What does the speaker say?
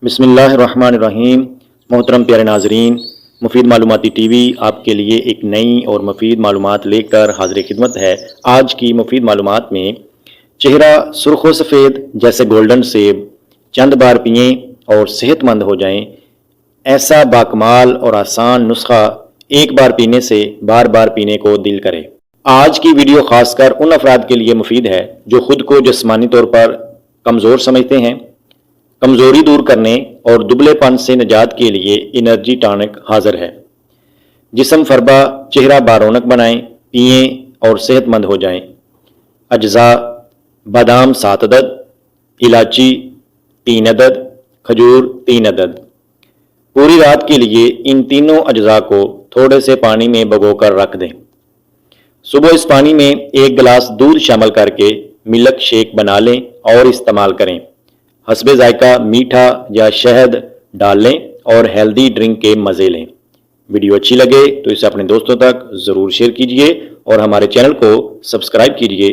بسم اللہ الرحمن الرحیم۔ محترم پیارے ناظرین، مفید معلوماتی ٹی وی آپ کے لیے ایک نئی اور مفید معلومات لے کر حاضر خدمت ہے۔ آج کی مفید معلومات میں چہرہ سرخ و سفید جیسے گولڈن سیب چند بار پئیں اور صحت مند ہو جائیں، ایسا باکمال اور آسان نسخہ ایک بار پینے سے بار بار پینے کو دل کرے۔ آج کی ویڈیو خاص کر ان افراد کے لیے مفید ہے جو خود کو جسمانی طور پر کمزور سمجھتے ہیں۔ کمزوری دور کرنے اور دبلے پن سے نجات کے لیے انرجی ٹانک حاضر ہے۔ جسم فربا، چہرہ بارونق بنائیں، پئیں اور صحت مند ہو جائیں۔ اجزاء: بادام 7 عدد، الائچی 3 عدد، کھجور 3 عدد۔ پوری رات کے لیے ان تینوں اجزاء کو تھوڑے سے پانی میں بھگو کر رکھ دیں۔ صبح اس پانی میں 1 گلاس دودھ شامل کر کے ملک شیک بنا لیں اور استعمال کریں۔ حسب ذائقہ میٹھا یا شہد ڈال لیں اور ہیلدی ڈرنک کے مزے لیں۔ ویڈیو اچھی لگے تو اسے اپنے دوستوں تک ضرور شیئر کیجیے اور ہمارے چینل کو سبسکرائب کیجیے۔